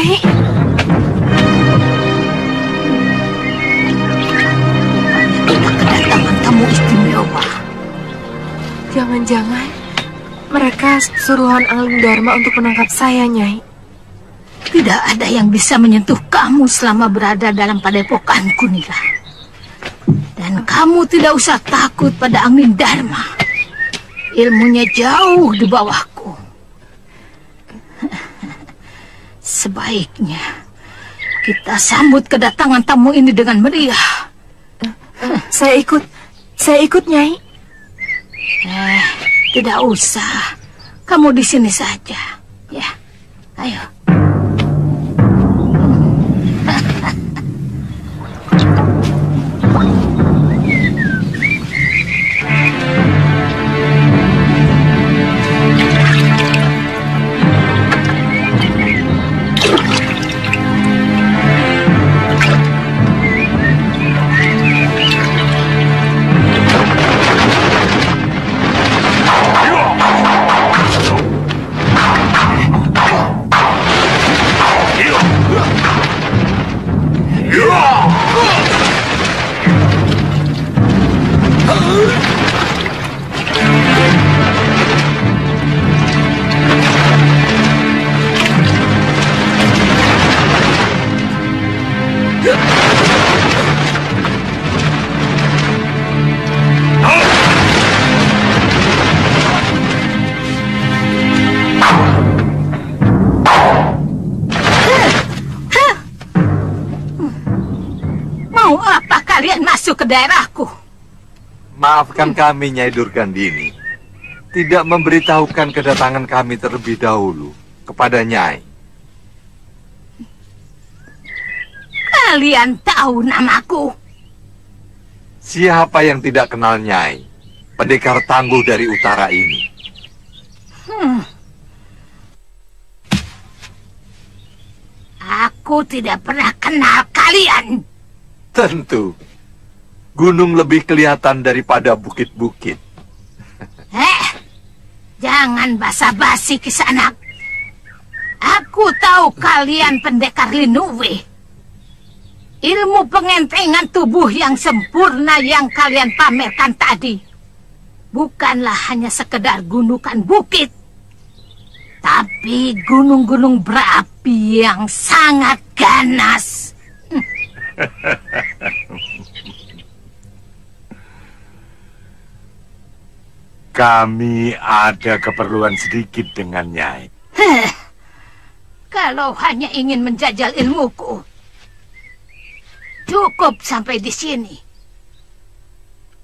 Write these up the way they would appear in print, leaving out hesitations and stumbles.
Nyai. Tidak kedatangan tamu istimewa. Jangan-jangan mereka suruhan Angling Dharma untuk menangkap saya, Nyai. Tidak ada yang bisa menyentuh kamu selama berada dalam padepokanku, Nila. Dan kamu tidak usah takut pada Angling Dharma. Ilmunya jauh di bawahku. Sebaiknya kita sambut kedatangan tamu ini dengan meriah. Saya ikut, Nyai. Tidak usah. Kamu di sini saja. Ya, ayo. Mau apa kalian masuk ke daerahku? Maafkan kami, Nyai Durgandini. Tidak memberitahukan kedatangan kami terlebih dahulu kepada Nyai. Kalian tahu namaku? Siapa yang tidak kenal Nyai? Pendekar tangguh dari utara ini. Aku tidak pernah kenal kalian. Tentu. Gunung lebih kelihatan daripada bukit-bukit. Jangan basa-basi Kisanak. Aku tahu kalian pendekar Linuwe. Ilmu pengentengan tubuh yang sempurna yang kalian pamerkan tadi bukanlah hanya sekedar gundukan bukit, tapi gunung-gunung berapi yang sangat ganas. Kami ada keperluan sedikit dengan Nyai. Kalau hanya ingin menjajal ilmuku, cukup sampai di sini.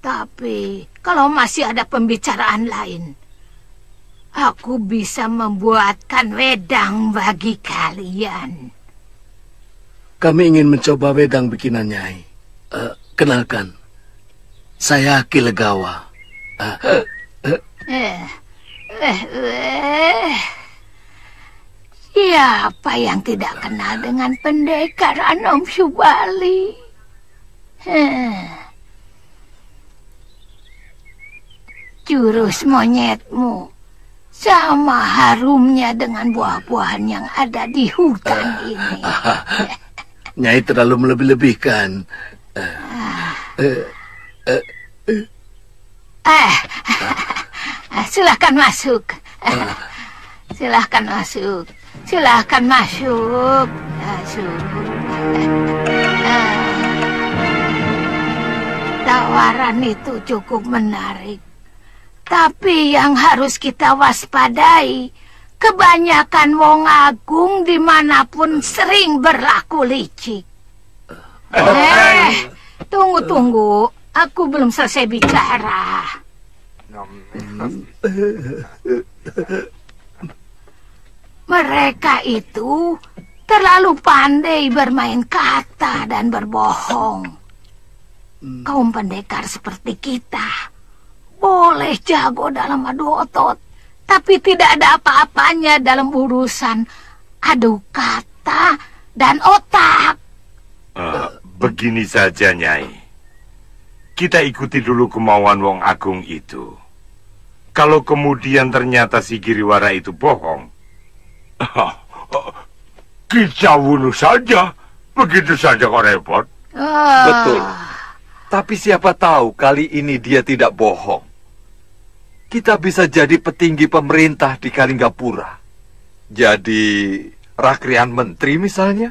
Tapi kalau masih ada pembicaraan lain, aku bisa membuatkan wedang bagi kalian. Kami ingin mencoba wedang bikinan Nyai. Kenalkan, saya Ki Legawa. Siapa yang tidak kenal dengan pendekar Anom Subali? Jurus monyetmu sama harumnya dengan buah-buahan yang ada di hutan ini. Nyai terlalu melebih-lebihkan. Silahkan masuk. Silahkan masuk. Silahkan masuk. Tawaran itu cukup menarik. Tapi yang harus kita waspadai, kebanyakan wong agung dimanapun sering berlaku licik. Tunggu. Aku belum selesai bicara. Mereka itu terlalu pandai bermain kata dan berbohong. Kaum pendekar seperti kita boleh jago dalam adu otot, tapi tidak ada apa-apanya dalam urusan adu kata dan otak. Begini saja, Nyai. Kita ikuti dulu kemauan Wong Agung itu. Kalau kemudian ternyata si Giriwara itu bohong, Kita bunuh saja. Begitu saja kok repot. Betul. Tapi siapa tahu kali ini dia tidak bohong. Kita bisa jadi petinggi pemerintah di Kalinggapura. Jadi rakrian menteri misalnya.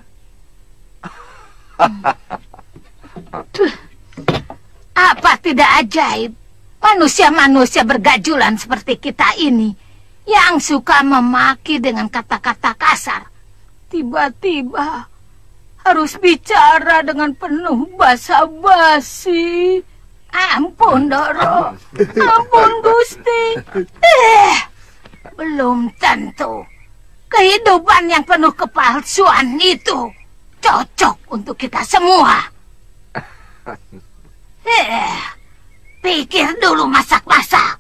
Apa tidak ajaib manusia-manusia bergajulan seperti kita ini yang suka memaki dengan kata-kata kasar tiba-tiba harus bicara dengan penuh basa-basi. Ampun, Doro. Ampun, Gusti. Belum tentu kehidupan yang penuh kepalsuan itu cocok untuk kita semua. Pikir dulu masak-masak.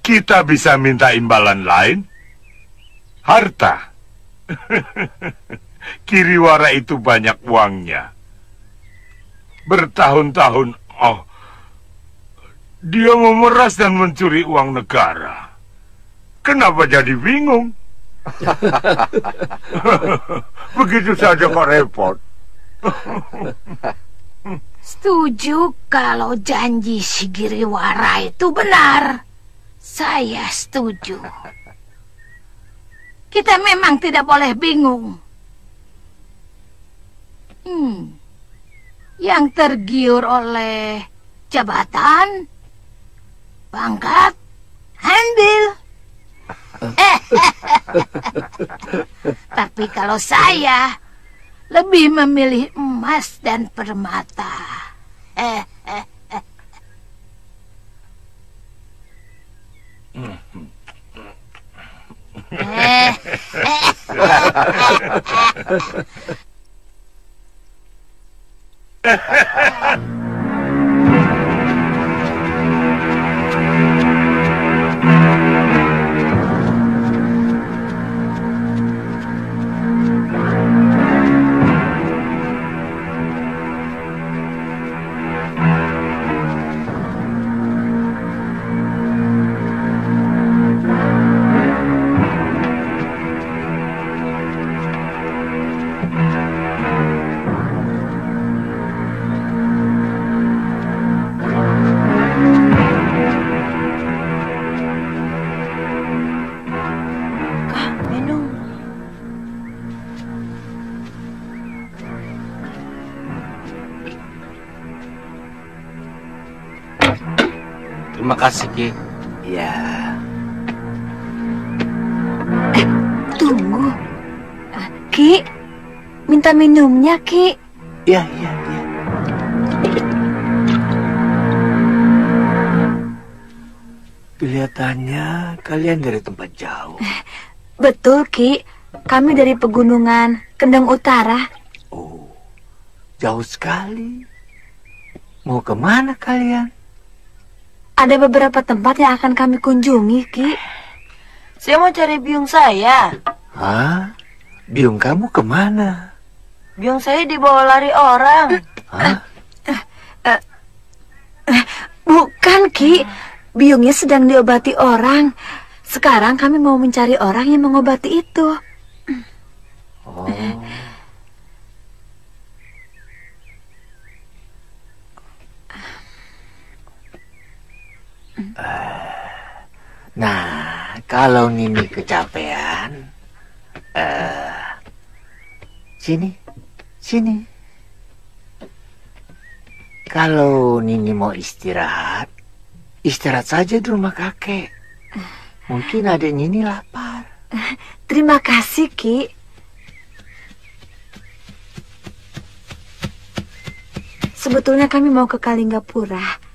Kita bisa minta imbalan lain. Harta. Kiriwara itu banyak uangnya. Bertahun-tahun, dia memeras dan mencuri uang negara. Kenapa jadi bingung? Begitu saja kok repot. Setuju kalau janji si Giriwara itu benar. Saya setuju. Kita memang tidak boleh bingung. Yang tergiur oleh jabatan, pangkat, ambil. Tapi kalau saya lebih memilih emas dan permata. Terima kasih, Ki. Ya. Tunggu. Ki, minta minumnya, Ki. Ya. Kelihatannya kalian dari tempat jauh. Betul, Ki. Kami dari pegunungan Kendeng Utara. Oh, jauh sekali. Mau kemana kalian? Ada beberapa tempat yang akan kami kunjungi, Ki. Saya mau cari biung saya. Hah? Biung kamu kemana? Biung saya dibawa lari orang. Hah? Bukan, Ki. Biungnya sedang diobati orang. Sekarang kami mau mencari orang yang mengobati itu. Oh. Nah, kalau Nini kecapean, sini. Kalau Nini mau istirahat saja di rumah kakek. Mungkin adik Nini lapar. Terima kasih, Ki. Sebetulnya kami mau ke Kalinggapura.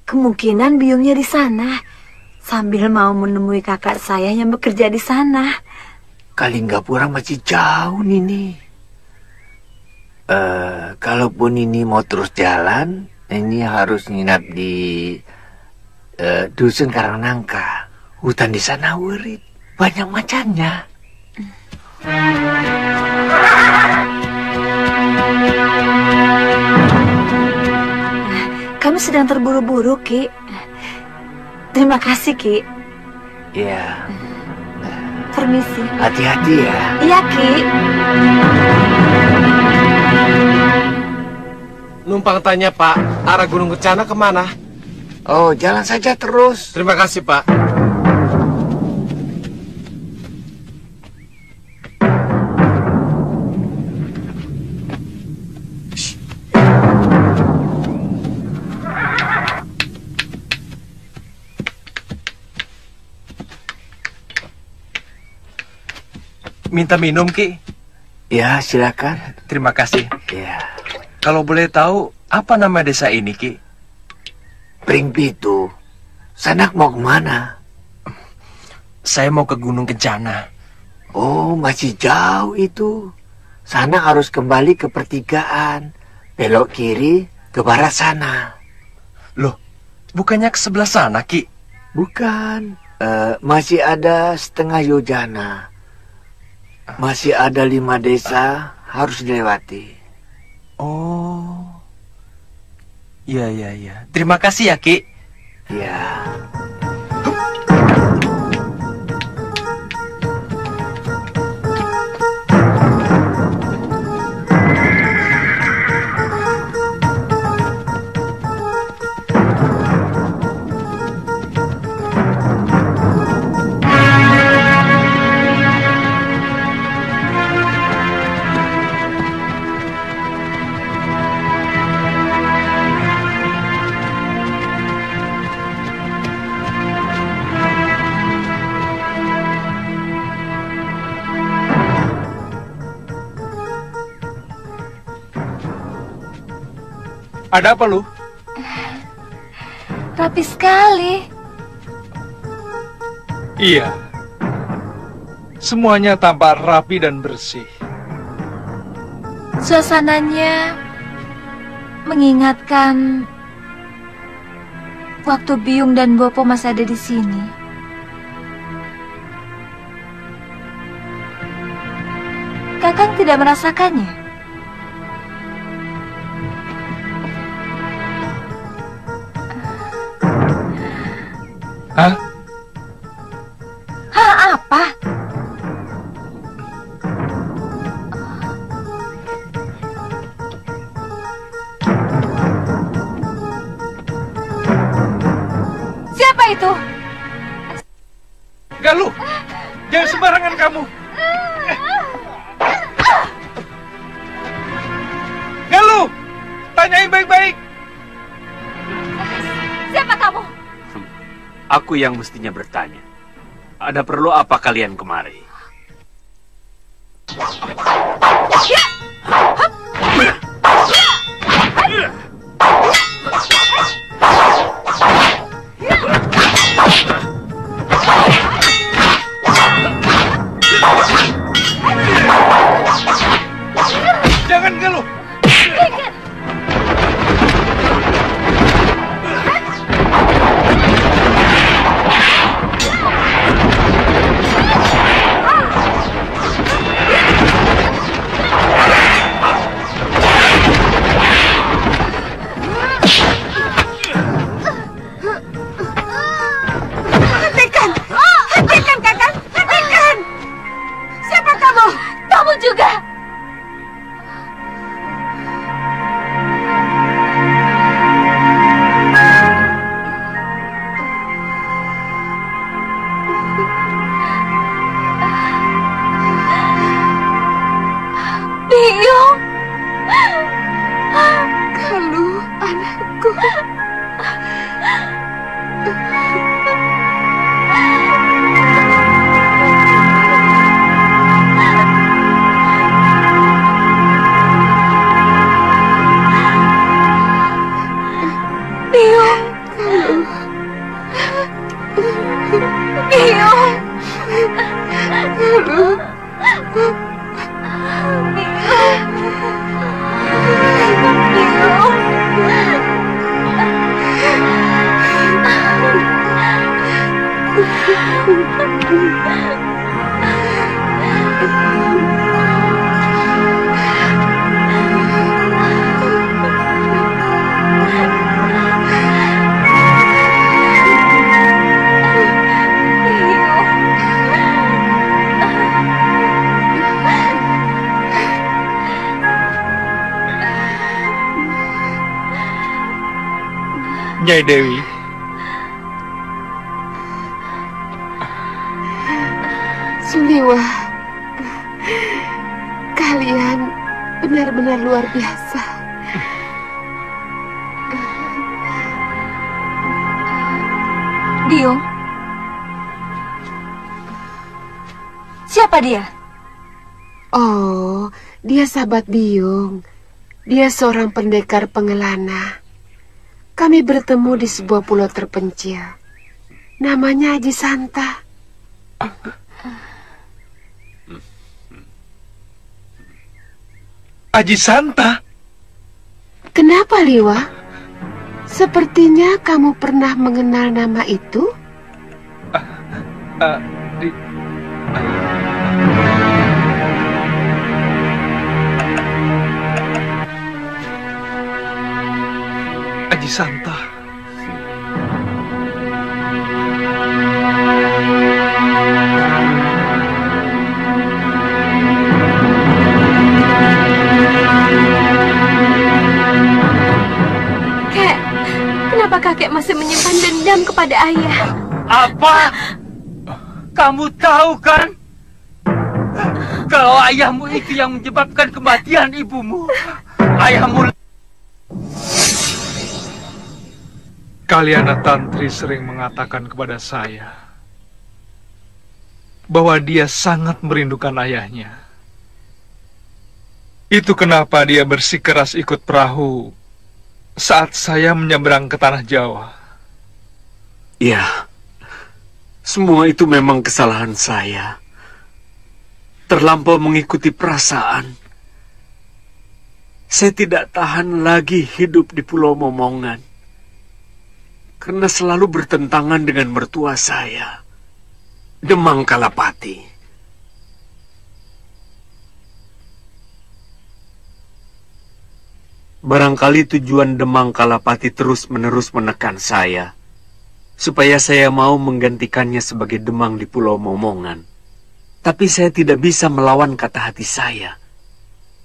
Kemungkinan biungnya di sana. Sambil mau menemui kakak saya yang bekerja di sana. Kalinggapura masih jauh, Nini. Kalaupun Nini mau terus jalan, Nini harus nginap di dusun Karangnangka. Hutan di sana urit, banyak macannya. Kami sedang terburu-buru, Ki. Terima kasih, Ki. Ya. Permisi. Hati-hati ya. Iya, Ki. Numpang tanya Pak, arah Gunung Kencana kemana? Oh, jalan saja terus. Terima kasih Pak. Minta minum, Ki? Ya, silakan. Terima kasih. Ya. Kalau boleh tahu, apa nama desa ini, Ki? Pringpitu. Sanak mau kemana? Saya mau ke Gunung Kencana. Oh, masih jauh itu. Sana harus kembali ke pertigaan. Belok kiri ke barat sana. Loh, bukannya ke sebelah sana, Ki? Bukan. Masih ada setengah yojana. Masih ada 5 desa harus dilewati. Oh. Iya. Terima kasih ya, Ki. Ya. Ada apa lu? Rapi sekali. Iya. Semuanya tampak rapi dan bersih. Suasananya mengingatkan waktu Biung dan Bopo masih ada di sini. Kakang tidak merasakannya? Hah? Hah, apa? Siapa itu? Galuh, jangan sembarangan kamu. Galuh, tanyain baik-baik. Siapa kamu? Aku yang mestinya bertanya. Ada perlu apa kalian kemari? Jangan Galuh. Nyai Dewi. Suliwa, kalian benar-benar luar biasa. Biung, siapa dia? Oh, dia sahabat Biung. Dia seorang pendekar pengelana. Kami bertemu di sebuah pulau terpencil. Namanya Aji Santa. Aji Santa? Kenapa, Liwa? Sepertinya kamu pernah mengenal nama itu? Aji Santa. Kenapa kakek masih menyimpan dendam kepada ayah? Apa? Kamu tahu kan? Kalau ayahmu itu yang menyebabkan kematian ibumu. Ayahmu... Kaliana Tantri sering mengatakan kepada saya bahwa dia sangat merindukan ayahnya. Itu kenapa dia bersikeras ikut perahu saat saya menyeberang ke tanah Jawa. Ya, semua itu memang kesalahan saya. Terlampau mengikuti perasaan. Saya tidak tahan lagi hidup di Pulau Momongan. Karena selalu bertentangan dengan mertua saya, Demang Kalapati. Barangkali tujuan Demang Kalapati terus-menerus menekan saya, supaya saya mau menggantikannya sebagai Demang di Pulau Momongan. Tapi saya tidak bisa melawan kata hati saya,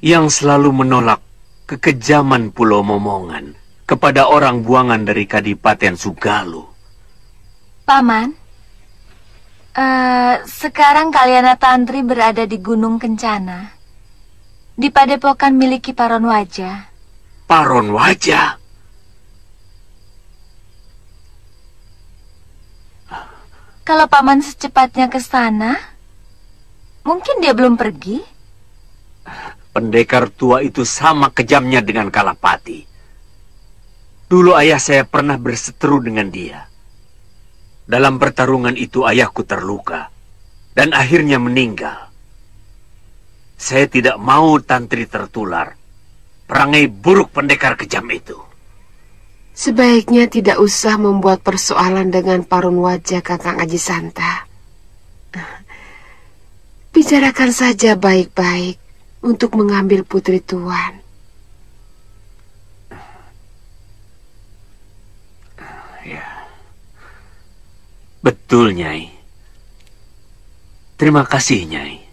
yang selalu menolak kekejaman Pulau Momongan kepada orang buangan dari Kadipaten Sugalu. Paman, sekarang Kaliana Tantri berada di Gunung Kencana, di padepokan milik Ki Paron Wajah. Paron Wajah? Kalau Paman secepatnya ke sana, mungkin dia belum pergi. Pendekar tua itu sama kejamnya dengan Kalapati. Dulu ayah saya pernah berseteru dengan dia. Dalam pertarungan itu ayahku terluka dan akhirnya meninggal. Saya tidak mau Tantri tertular perangai buruk pendekar kejam itu. Sebaiknya tidak usah membuat persoalan dengan Paron Wajah, Kakang Aji Santa. Bicarakan saja baik-baik untuk mengambil putri Tuan. Betul, Nyai. Terima kasih, Nyai.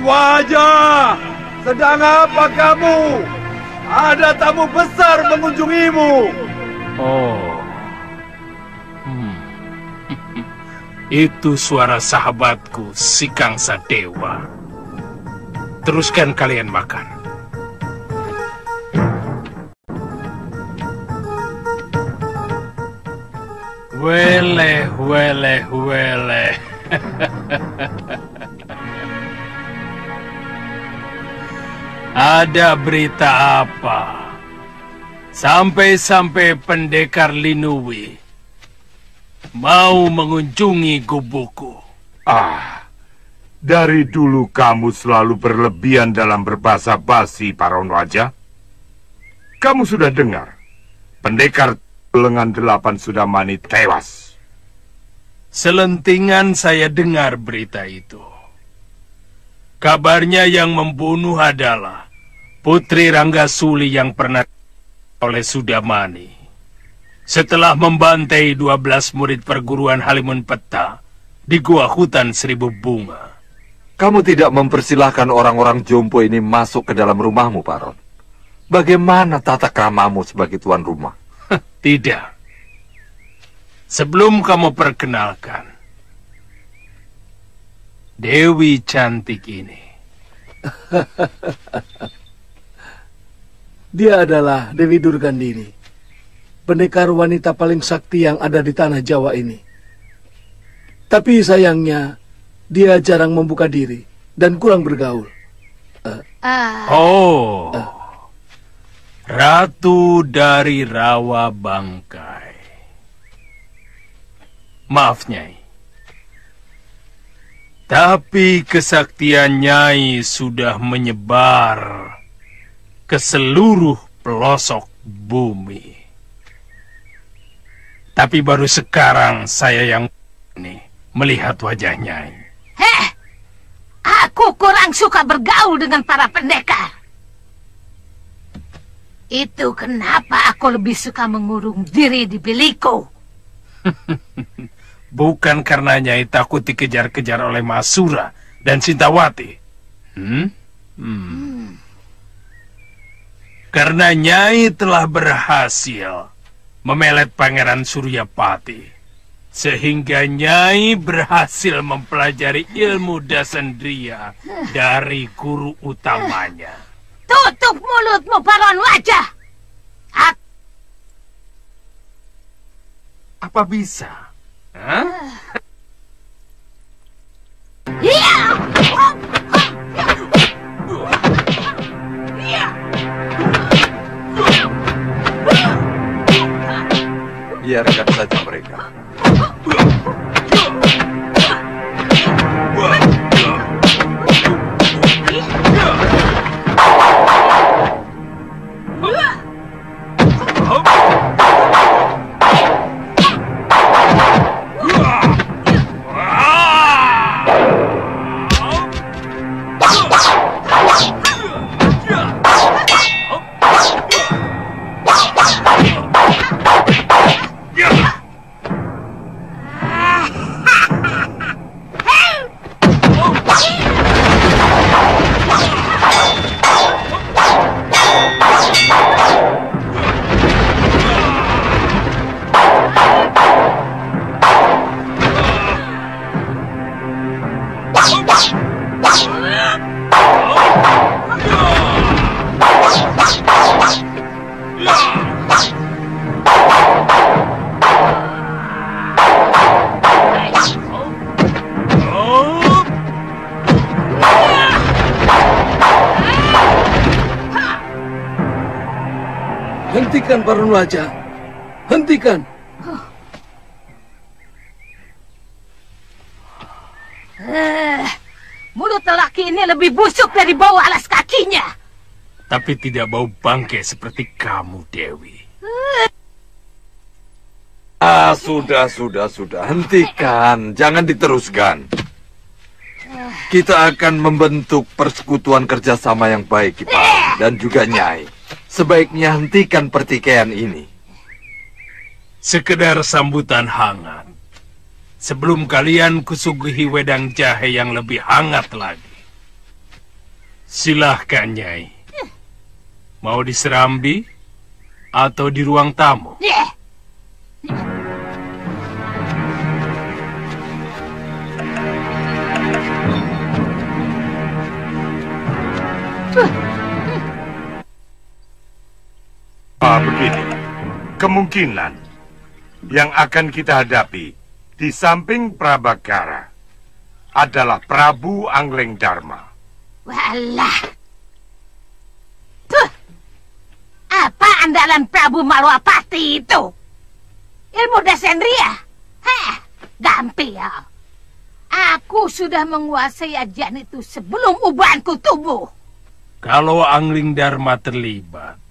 Wajah, sedang apa kamu? Ada tamu besar mengunjungimu. Oh, itu suara sahabatku, si Kangsa Dewa. Teruskan kalian makan. Weleh, weleh, weleh. Ada berita apa? Sampai-sampai pendekar Linui mau mengunjungi gubukku. Dari dulu kamu selalu berlebihan dalam berbahasa basi, Paron Wajah. Kamu sudah dengar, pendekar lengan 8 Sudamani tewas. Selentingan saya dengar berita itu. Kabarnya yang membunuh adalah Putri Ranggasuli yang pernah oleh Sudamani. Setelah membantai 12 murid perguruan Halimun Peta di gua hutan 1000 bunga. Kamu tidak mempersilahkan orang-orang jompo ini masuk ke dalam rumahmu, Paron. Bagaimana tata kramamu sebagai tuan rumah? Tidak. Sebelum kamu perkenalkan Dewi cantik ini. Dia adalah Dewi Durgandini, pendekar wanita paling sakti yang ada di tanah Jawa ini. Tapi sayangnya, dia jarang membuka diri dan kurang bergaul. Ratu dari Rawa Bangkai. Maaf, Nyai. Tapi kesaktian Nyai sudah menyebar ke seluruh pelosok bumi. Tapi baru sekarang saya yang ini melihat wajah Nyai. Aku kurang suka bergaul dengan para pendekar. Itu kenapa aku lebih suka mengurung diri di bilikku. Bukan karena Nyai takut dikejar-kejar oleh Masura dan Sintawati. Karena Nyai telah berhasil memelet Pangeran Suryapati. Sehingga Nyai berhasil mempelajari ilmu Dasendriya dari guru utamanya. Tutup mulutmu, Paron Wajah. Apa bisa? Biarkan saja mereka. Hentikan, Paron Wajah. Hentikan. Mulut lelaki ini lebih busuk dari bau alas kakinya. Tapi tidak bau bangkai seperti kamu, Dewi. Sudah. Hentikan. Jangan diteruskan. Kita akan membentuk persekutuan kerjasama yang baik, Kiparun, dan juga Nyai. Sebaiknya hentikan pertikaian ini. Sekedar sambutan hangat. Sebelum kalian kusuguhi wedang jahe yang lebih hangat lagi. Silahkan, Nyai. Mau di Serambi atau di ruang tamu? Begini, kemungkinan Yang akan kita hadapi di samping Prabakara adalah Prabu Angleng Dharma. Walah. Tuh. Apa andalan Prabu Malwapati itu? Ilmu Desendria? Hah, gampil. Aku sudah menguasai ajian itu sebelum ubanku tumbuh. Kalau Angling Dharma terlibat,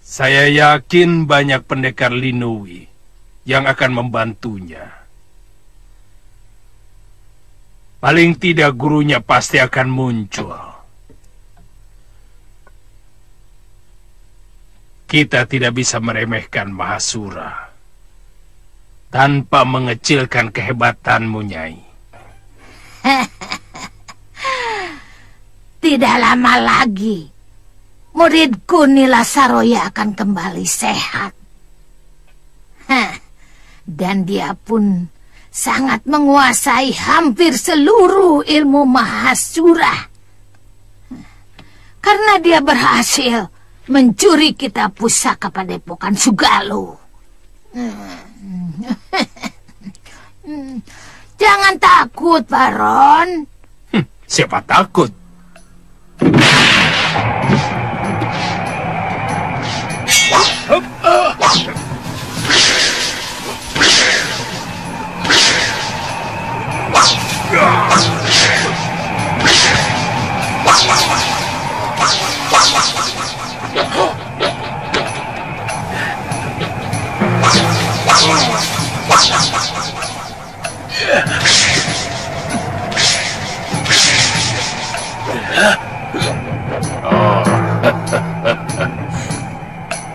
saya yakin banyak pendekar Linui yang akan membantunya. Paling tidak gurunya pasti akan muncul. Kita tidak bisa meremehkan Mahasura tanpa mengecilkan kehebatanmu, Nyai. Tidak lama lagi, muridku Nila Saroya akan kembali sehat. Dan dia pun sangat menguasai hampir seluruh ilmu Mahasura. Karena dia berhasil mencuri kitab pusaka Padepokan Sugalo. Jangan takut, Baron. Siapa takut?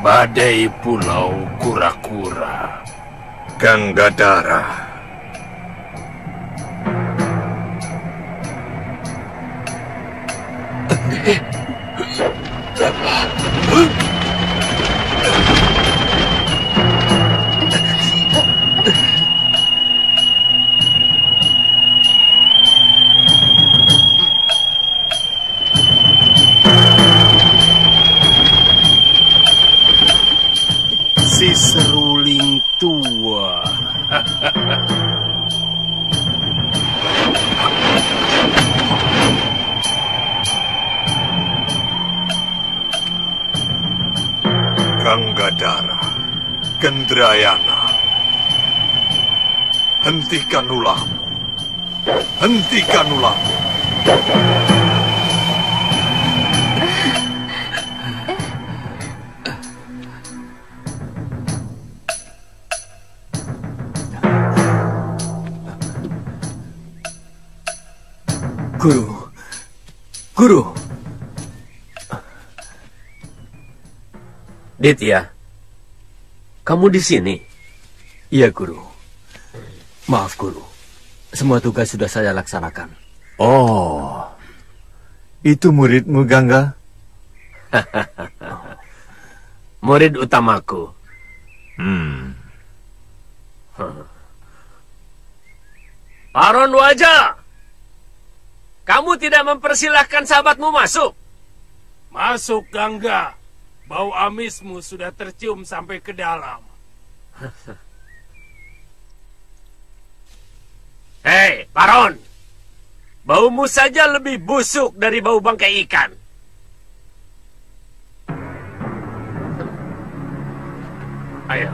Badai Pulau Kura-Kura. Ganggadara. Si seruling tua. Ganggadara, Gendrayana, hentikan ulahmu. Hentikan ulahmu. Guru. Ditya, kamu di sini? Iya, Guru. Maaf, Guru. Semua tugas sudah saya laksanakan. Oh, itu muridmu, Gangga? Murid utamaku. Paron Wajah, kamu tidak mempersilahkan sahabatmu masuk? Masuk, Gangga. Bau amismu sudah tercium sampai ke dalam. Hei, Paron. Baumu saja lebih busuk dari bau bangkai ikan. Ayo.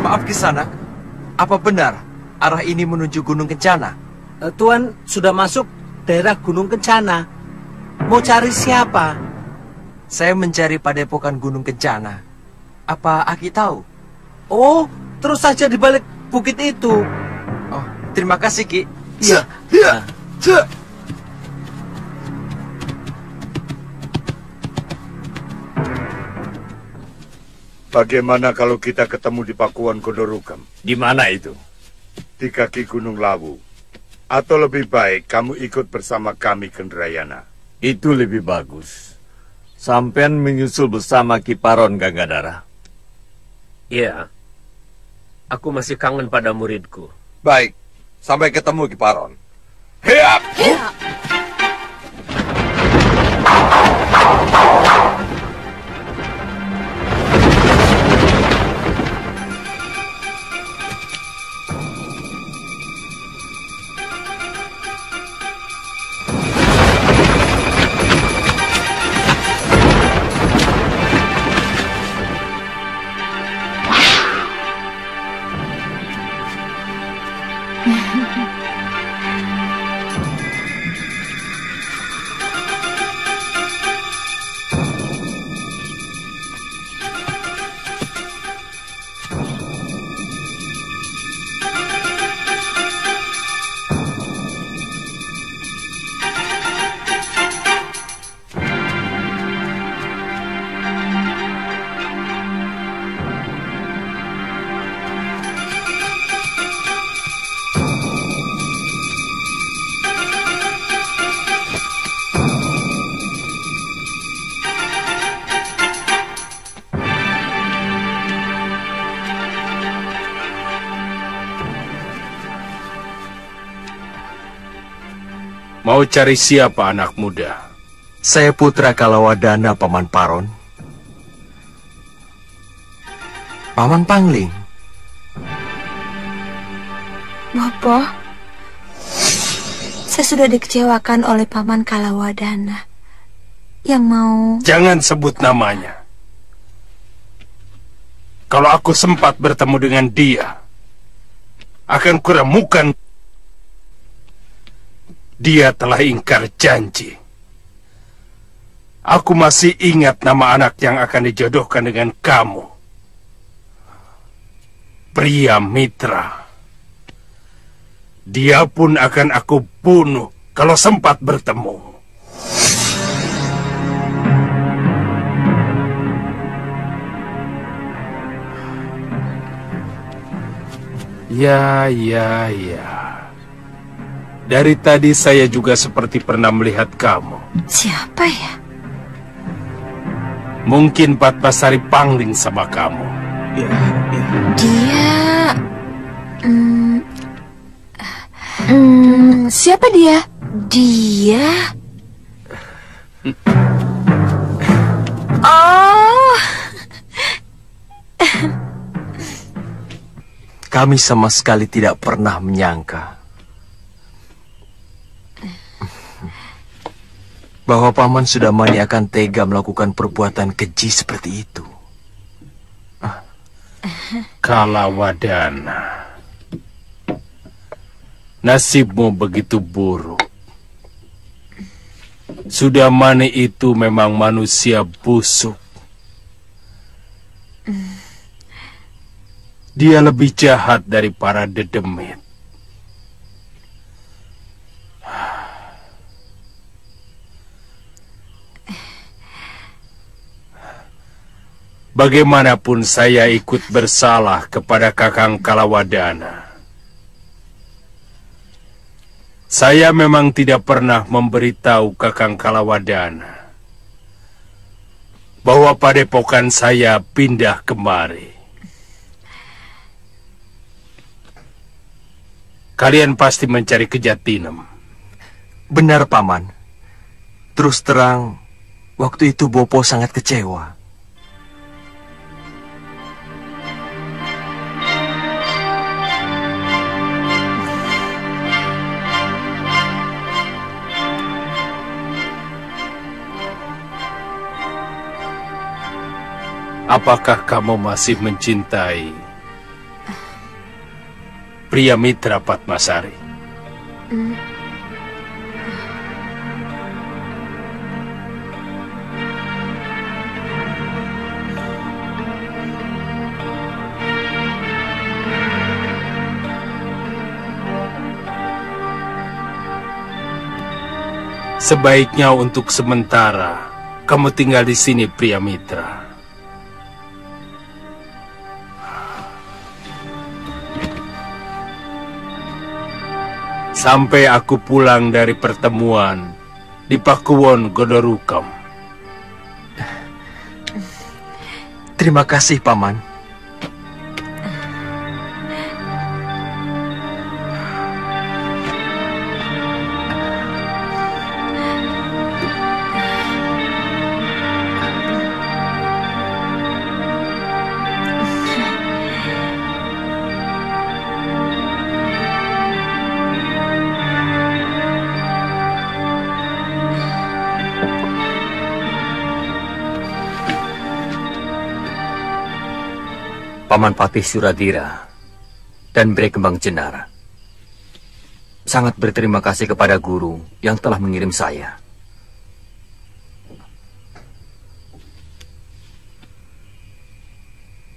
Maaf Kisanak, apa benar arah ini menuju Gunung Kencana? Tuan sudah masuk daerah Gunung Kencana. Mau cari siapa? Saya mencari Padepokan Gunung Kencana. Apa Aki tahu? Oh, terus saja di balik bukit itu. Oh, terima kasih Ki. Iya. Bagaimana kalau kita ketemu di Pakuan Kodorukam? Di mana itu? Di kaki Gunung Lawu. Atau lebih baik kamu ikut bersama kami, Gendrayana. Itu lebih bagus. Sampean menyusul bersama Kiparon, Ganggadara. Iya. Aku masih kangen pada muridku. Baik, sampai ketemu Kiparon. Hiap! Mau cari siapa, anak muda? Saya putra Kalawadana, Paman Paron. Paman Pangling. Bopo, saya sudah dikecewakan oleh Paman Kalawadana yang mau... Jangan sebut namanya. Kalau aku sempat bertemu dengan dia, akan kuremukan. Dia telah ingkar janji. Aku masih ingat nama anak yang akan dijodohkan dengan kamu. Pria Mitra. Dia pun akan aku bunuh kalau sempat bertemu. Ya. Dari tadi saya juga seperti pernah melihat kamu. Siapa ya? Mungkin Patmasari Pangling sama kamu. Dia... siapa dia? Dia... Oh... Kami sama sekali tidak pernah menyangka bahwa Paman Sudamani akan tega melakukan perbuatan keji seperti itu. Kalawadana, nasibmu begitu buruk. Sudamani itu memang manusia busuk. Dia lebih jahat dari para dedemit. Bagaimanapun saya ikut bersalah kepada Kakang Kalawadana. Saya memang tidak pernah memberitahu Kakang Kalawadana bahwa padepokan saya pindah kemari. Kalian pasti mencari Kejatinem. Benar, Paman. Terus terang, waktu itu Bopo sangat kecewa. Apakah kamu masih mencintai pria Mitra Patmasari? Sebaiknya untuk sementara kamu tinggal di sini, pria Mitra. Sampai aku pulang dari pertemuan di Pakuwon Godorukam. Terima kasih, Paman. Paman Patih Suradira dan Bray Kembang Jenar sangat berterima kasih kepada guru yang telah mengirim saya.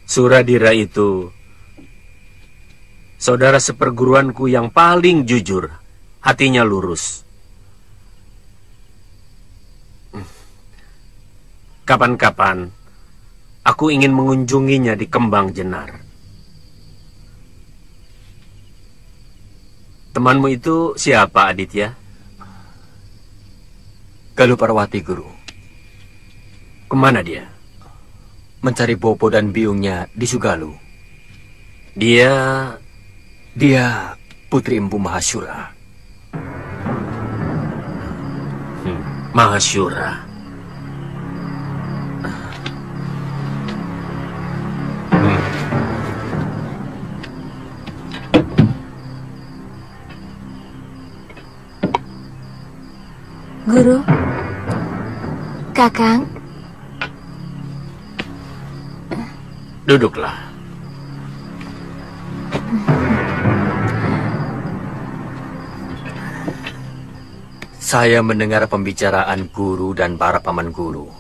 Suradira itu saudara seperguruanku yang paling jujur, hatinya lurus. Kapan-kapan aku ingin mengunjunginya di Kembang Jenar. Temanmu itu siapa, Aditya? Galuh Parwati, Guru. Kemana dia? Mencari Bopo dan biungnya di Sugalu. Dia Putri Empu Mahasyura. Mahasyura. Guru, Kakang. Duduklah. Saya mendengar pembicaraan guru dan para paman guru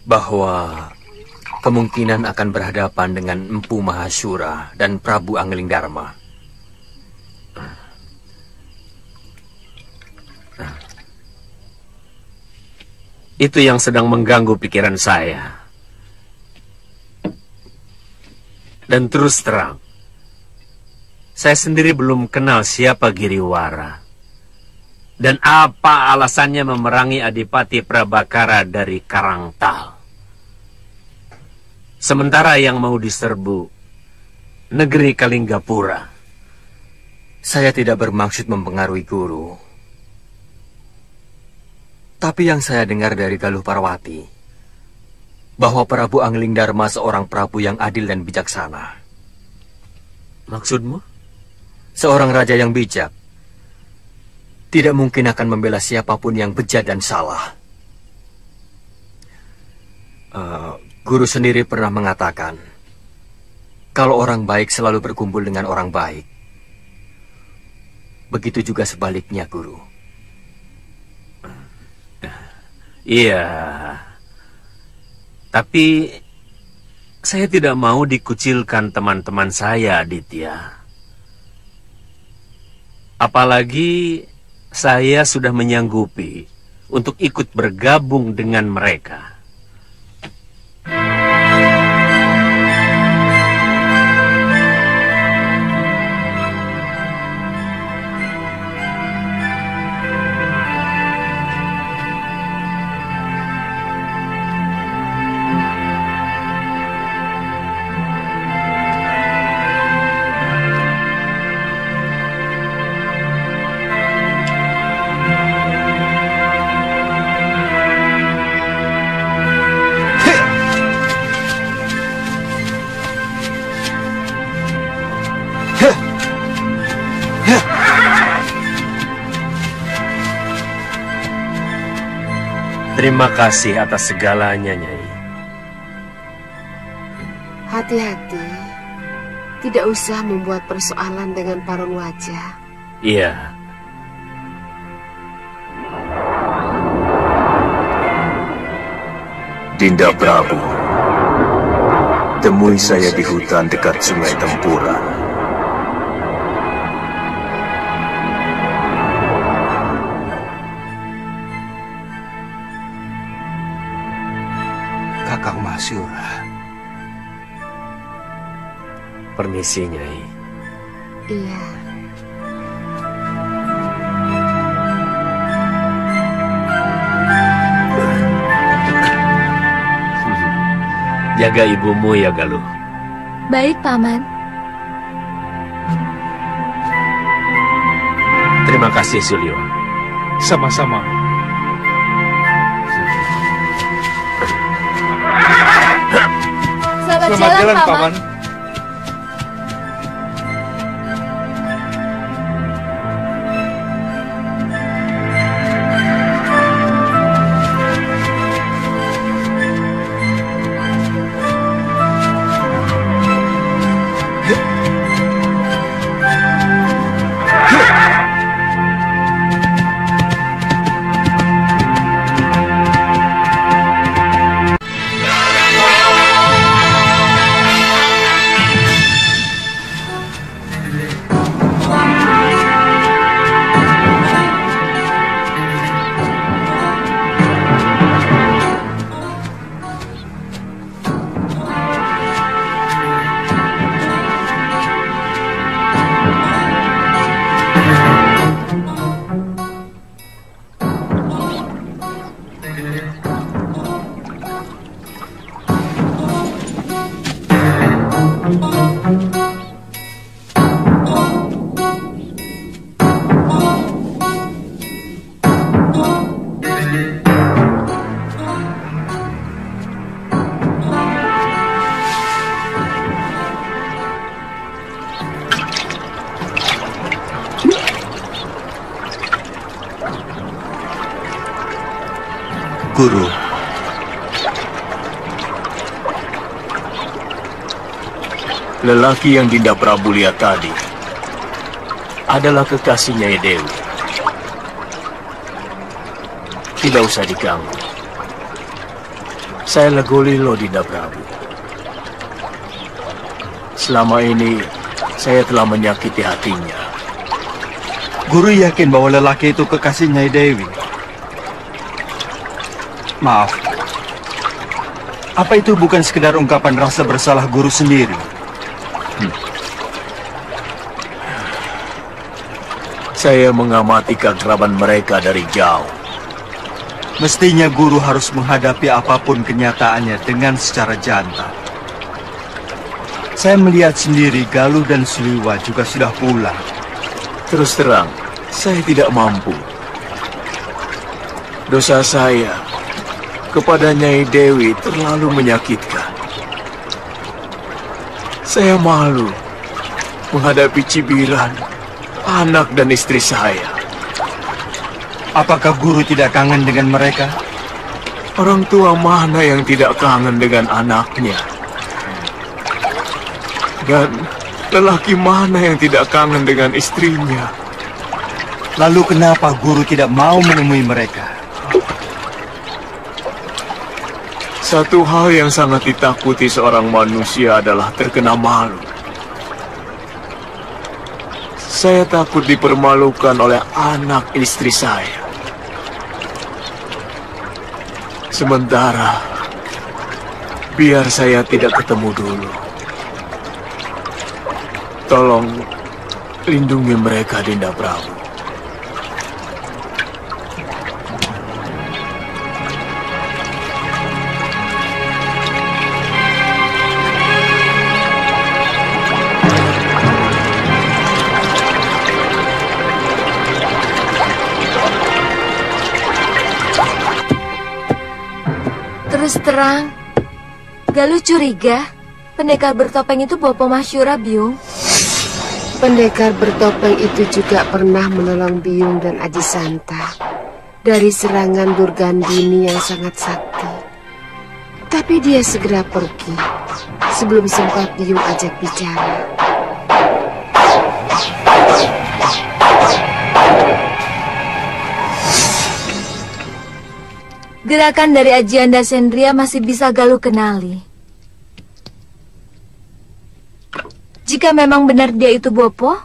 bahwa kemungkinan akan berhadapan dengan Empu Mahasyura dan Prabu Angling Dharma. Itu yang sedang mengganggu pikiran saya. Dan terus terang, saya sendiri belum kenal siapa Giriwara. Dan apa alasannya memerangi Adipati Prabakara dari Karangtal. Sementara yang mau diserbu negeri Kalinggapura. Saya tidak bermaksud mempengaruhi guru. Tapi yang saya dengar dari Galuh Parwati, bahwa Prabu Angling Dharma seorang prabu yang adil dan bijaksana. Maksudmu? Seorang raja yang bijak tidak mungkin akan membela siapapun yang bejat dan salah. Guru sendiri pernah mengatakan, kalau orang baik selalu berkumpul dengan orang baik. Begitu juga sebaliknya, Guru. Iya, tapi saya tidak mau dikucilkan teman-teman saya, Aditya. Apalagi saya sudah menyanggupi untuk ikut bergabung dengan mereka. Terima kasih atas segalanya, Nyai. Hati-hati. Tidak usah membuat persoalan dengan Parun Wajah. Iya. Dinda Prabu, temui saya di hutan dekat Sungai Tempuran. Kakang Mahasyura. Permisi, Nyai. Iya. Jaga ibumu ya, Galuh. Baik, Paman. Terima kasih, Sulyo. Sama-sama. Selamat jalan, Paman. Guru. Lelaki yang Dinda Prabu lihat tadi adalah kekasihnya Nyai Dewi. Tidak usah diganggu. Saya Legolilo, Dinda Prabu. Selama ini saya telah menyakiti hatinya. Guru yakin bahwa lelaki itu kekasih Nyai Dewi? Maaf. Apa itu bukan sekedar ungkapan rasa bersalah guru sendiri? Saya mengamati keakraban mereka dari jauh. Mestinya guru harus menghadapi apapun kenyataannya dengan secara jantan. Saya melihat sendiri Galuh dan Suliwa juga sudah pulang. Terus terang, saya tidak mampu. Dosa saya kepada Nyai Dewi terlalu menyakitkan. Saya malu menghadapi cibiran anak dan istri saya. Apakah guru tidak kangen dengan mereka? Orang tua mana yang tidak kangen dengan anaknya? Dan lelaki mana yang tidak kangen dengan istrinya? Lalu kenapa guru tidak mau menemui mereka? Satu hal yang sangat ditakuti seorang manusia adalah terkena malu. Saya takut dipermalukan oleh anak istri saya. Sementara, biar saya tidak ketemu dulu. Tolong lindungi mereka, Dinda Prabu. Terus terang, Galuh curiga pendekar bertopeng itu Bopo Masyura, Biung. Pendekar bertopeng itu juga pernah menolong Biung dan Aji Santa dari serangan Durgandini yang sangat sakti. Tapi dia segera pergi sebelum sempat Biung ajak bicara. Gerakan dari Ajianda Sendria masih bisa Galuh kenali. Jika memang benar dia itu Bopo,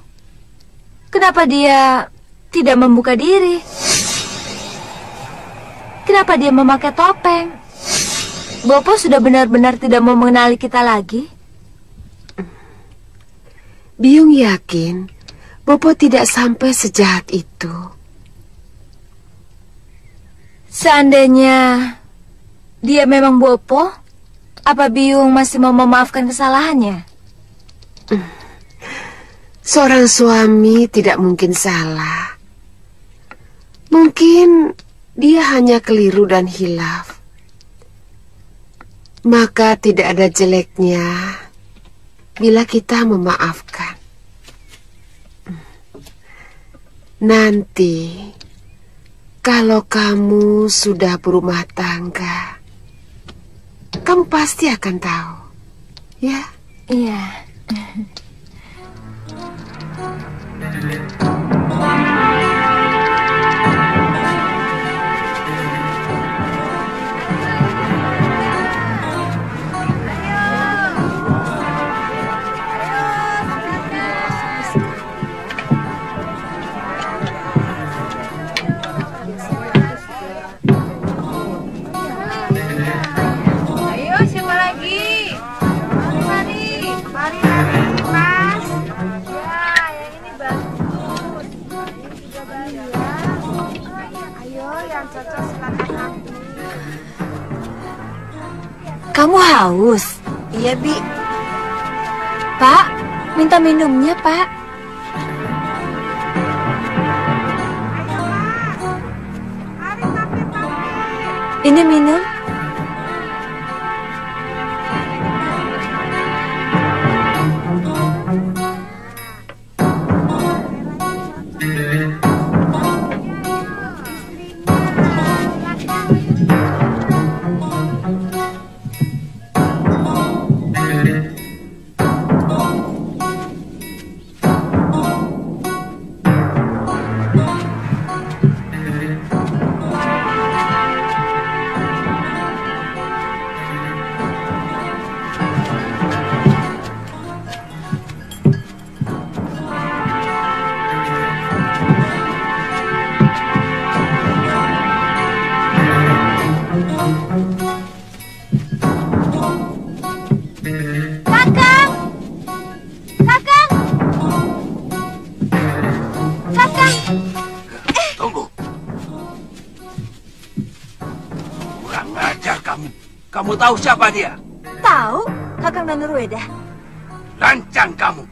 kenapa dia tidak membuka diri? Kenapa dia memakai topeng? Bopo sudah benar-benar tidak mau mengenali kita lagi? Biung yakin Bopo tidak sampai sejahat itu. Seandainya dia memang Bopo, apa Biung masih mau memaafkan kesalahannya? Seorang suami tidak mungkin salah. Mungkin dia hanya keliru dan hilaf. Maka tidak ada jeleknya bila kita memaafkan. Nanti kalau kamu sudah berumah tangga, kamu pasti akan tahu, ya? Iya. Kamu haus? Iya, Bi. Pak, minta minumnya, Pak. Ini minum. Kamu tahu siapa dia? Tahu, Kakang Danurueda. Lancang kamu.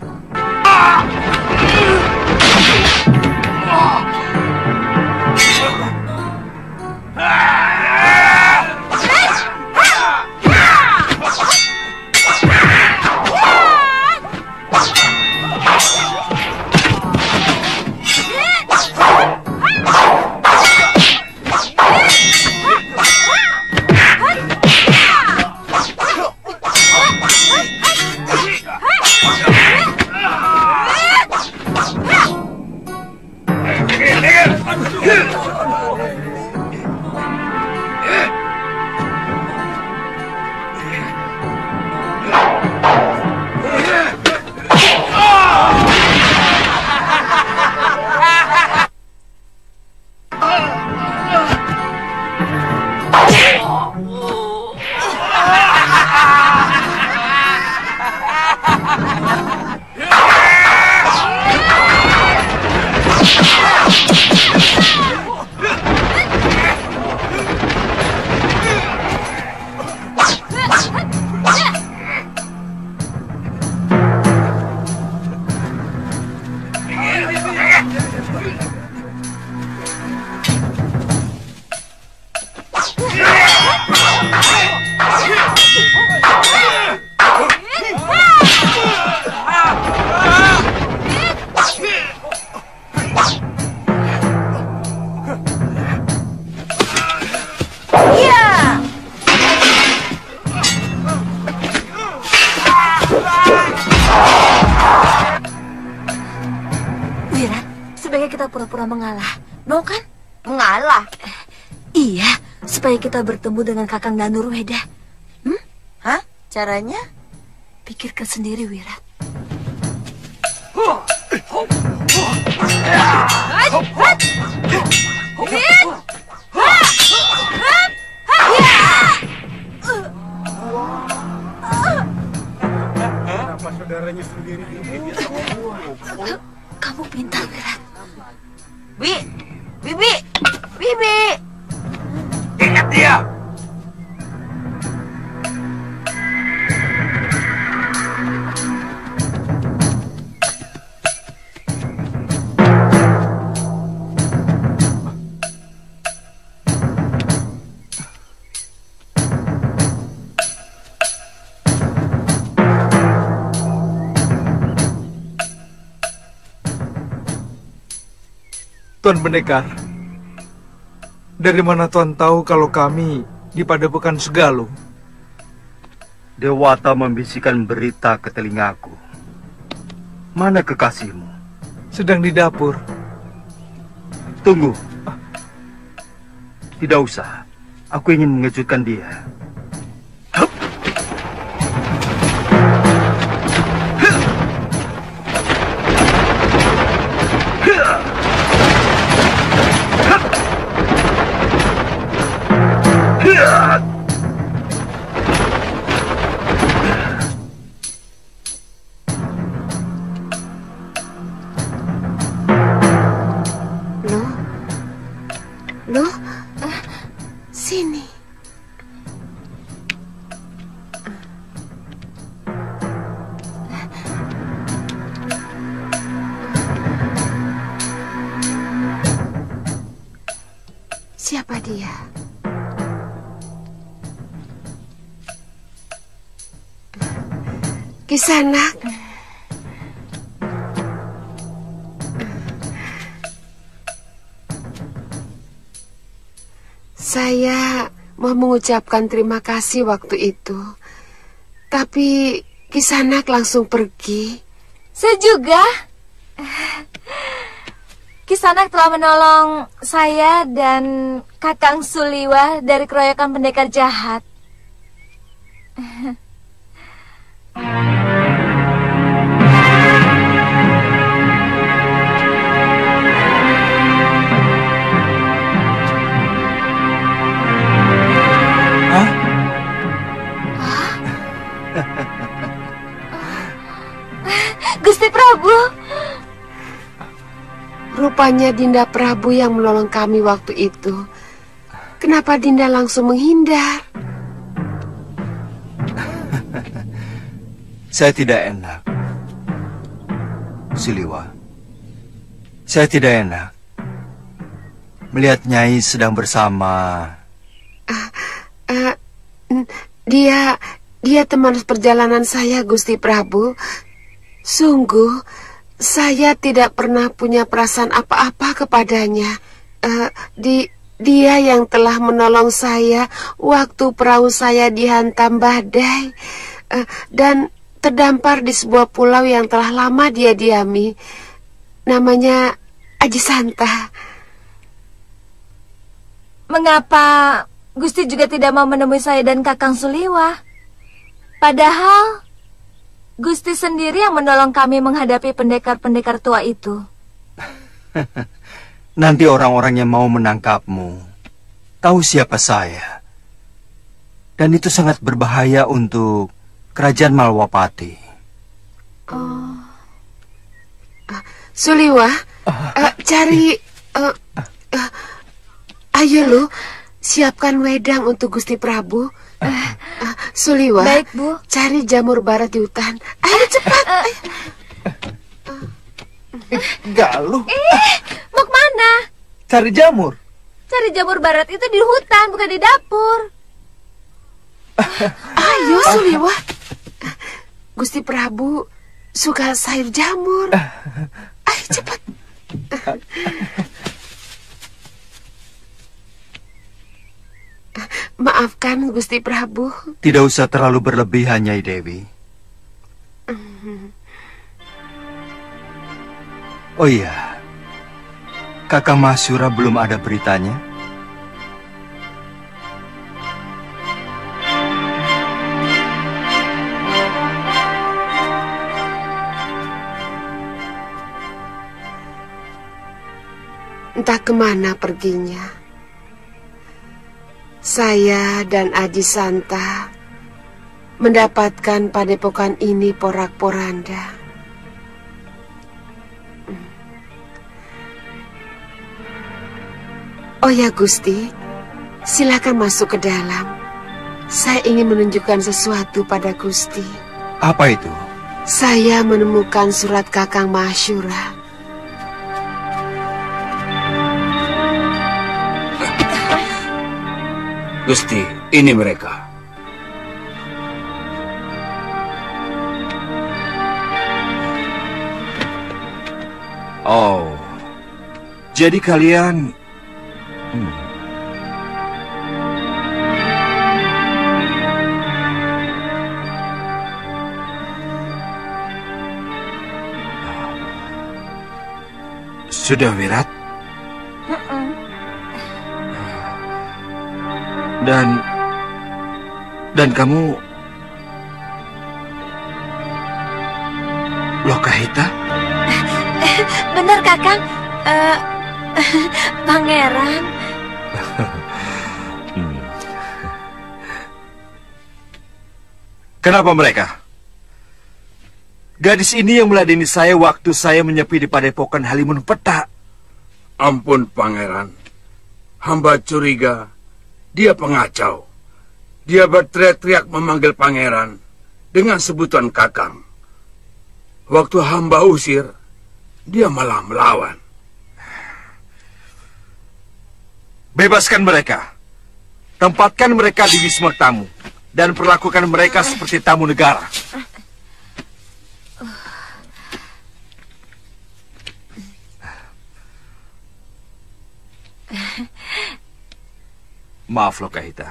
Pura-pura mengalah, mau kan? Mengalah? Iya, supaya kita bertemu dengan Kakang Danurueda. Hah? Caranya? Pikirkan sendiri, Wirat. Kenapa saudaranya sendiri ini? Kamu pintar, Wirat. Bibi! Ingat dia! Tuan Pendekar, dari mana Tuan tahu kalau kami di Padepokan Segaluh? Dewata membisikkan berita ke telingaku. Mana kekasihmu? Sedang di dapur. Tunggu. Tidak usah. Aku ingin mengejutkan dia. Sini. Siapa dia? Kisanak. Saya mau mengucapkan terima kasih waktu itu. Tapi Kisanak langsung pergi? Saya juga. Kisanak telah menolong saya dan Kakang Suliwa dari keroyokan pendekar jahat. Gusti Prabu. Rupanya Dinda Prabu yang menolong kami waktu itu. Kenapa Dinda langsung menghindar? Saya tidak enak. Suliwa, saya tidak enak melihat Nyai sedang bersama. Dia teman perjalanan saya, Gusti Prabu. Sungguh, saya tidak pernah punya perasaan apa-apa kepadanya. Dia yang telah menolong saya waktu perahu saya dihantam badai dan terdampar di sebuah pulau yang telah lama dia diami. Namanya Aji Santa. Mengapa Gusti juga tidak mau menemui saya dan Kakang Suliwa? Padahal Gusti sendiri yang menolong kami menghadapi pendekar-pendekar tua itu. Nanti orang-orang yang mau menangkapmu tahu siapa saya. Dan itu sangat berbahaya untuk kerajaan Malwapati. Suliwa, cari... ayo lu, siapkan wedang untuk Gusti Prabu. Suliwa, baik, Bu. Cari jamur barat di hutan. Ayo cepat. Galuh. Mau kemana? Cari jamur. Cari jamur barat itu di hutan, bukan di dapur. Ayo, Suliwa. Gusti Prabu suka sayur jamur. Ayo cepat. Maafkan Gusti Prabu. Tidak usah terlalu berlebihan, Nyai Dewi. Oh iya, Kakang Masyura belum ada beritanya? Entah kemana perginya. Saya dan Aji Santa mendapatkan padepokan ini porak-poranda. Oh ya Gusti, silakan masuk ke dalam. Saya ingin menunjukkan sesuatu pada Gusti. Apa itu? Saya menemukan surat Kakang Masyura. Gusti, ini mereka. Oh, jadi kalian... Sudah Wirat? Dan kamu Lokahita? Benar, Kakang. Pangeran. Kenapa mereka? Gadis ini yang meladeni saya waktu saya menyepi di padepokan Halimun Petak. Ampun, Pangeran. Hamba curiga dia pengacau. Dia berteriak-teriak memanggil Pangeran dengan sebutan Kakang. Waktu hamba usir, dia malah melawan. Bebaskan mereka. Tempatkan mereka di wisma tamu. Dan perlakukan mereka seperti tamu negara. Maaf, Lokahita.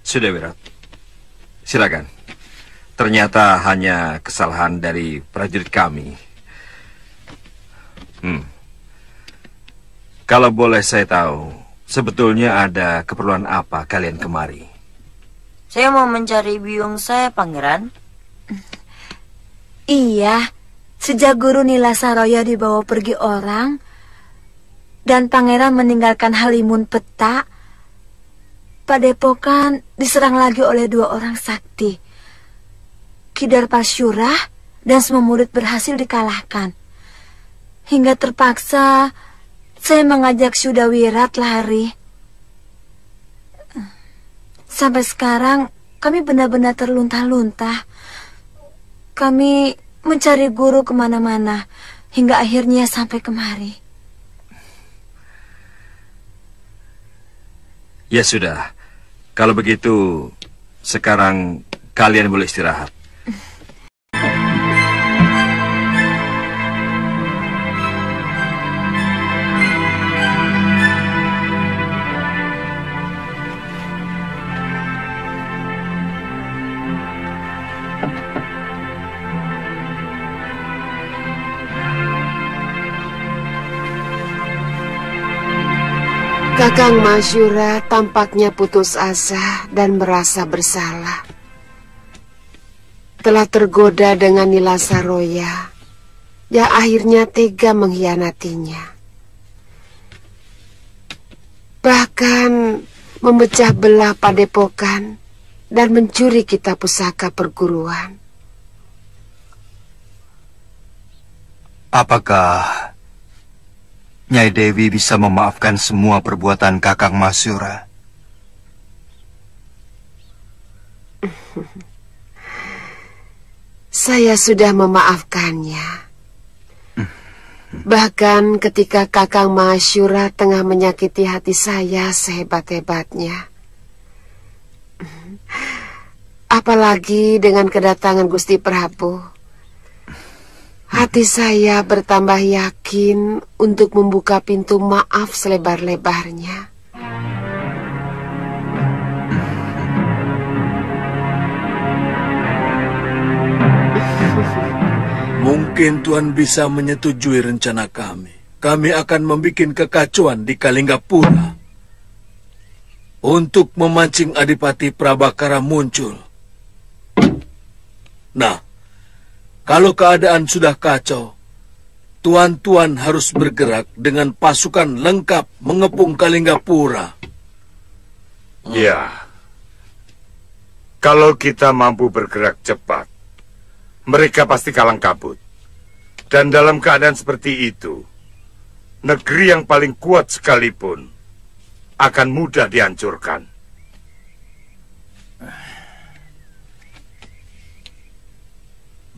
Sudah, Wirat. Silakan. Ternyata hanya kesalahan dari prajurit kami. Kalau boleh saya tahu, sebetulnya ada keperluan apa kalian kemari? Saya mau mencari biung saya, Pangeran. Iya, sejak Guru Nila Saroya dibawa pergi orang, dan Pangeran meninggalkan Halimun Peta, Padepokan diserang lagi oleh 2 orang sakti. Kidar Parsyurah dan semua murid berhasil dikalahkan. Hingga terpaksa saya mengajak Syudawirat lari. Sampai sekarang kami benar-benar terlunta-lunta. Kami mencari guru kemana-mana hingga akhirnya sampai kemari. Ya sudah, kalau begitu sekarang kalian boleh istirahat. Kakang Masyura tampaknya putus asa dan merasa bersalah. Telah tergoda dengan Nila Saroya, yang akhirnya tega mengkhianatinya. Bahkan memecah belah padepokan dan mencuri kitab pusaka perguruan. Apakah Nyai Dewi bisa memaafkan semua perbuatan Kakang Masyura? Saya sudah memaafkannya. Bahkan ketika Kakang Masyura tengah menyakiti hati saya sehebat-hebatnya. Apalagi dengan kedatangan Gusti Prabu. Hati saya bertambah yakin untuk membuka pintu maaf selebar-lebarnya. Mungkin Tuan bisa menyetujui rencana kami. Kami akan membuat kekacauan di Kalinggapura untuk memancing Adipati Prabakara muncul. Nah, kalau keadaan sudah kacau, tuan-tuan harus bergerak dengan pasukan lengkap mengepung Kalinggapura. Ya, kalau kita mampu bergerak cepat, mereka pasti kalang kabut. Dan dalam keadaan seperti itu, negeri yang paling kuat sekalipun akan mudah dihancurkan.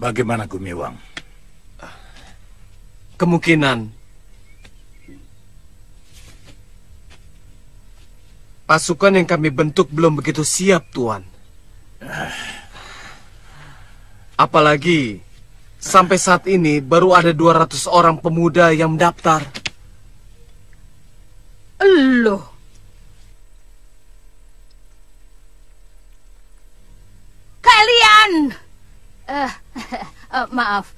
Bagaimana Gumiwang? Kemungkinan pasukan yang kami bentuk belum begitu siap, Tuan. Apalagi sampai saat ini baru ada 200 orang pemuda yang mendaftar. Loh. Kalian maaf.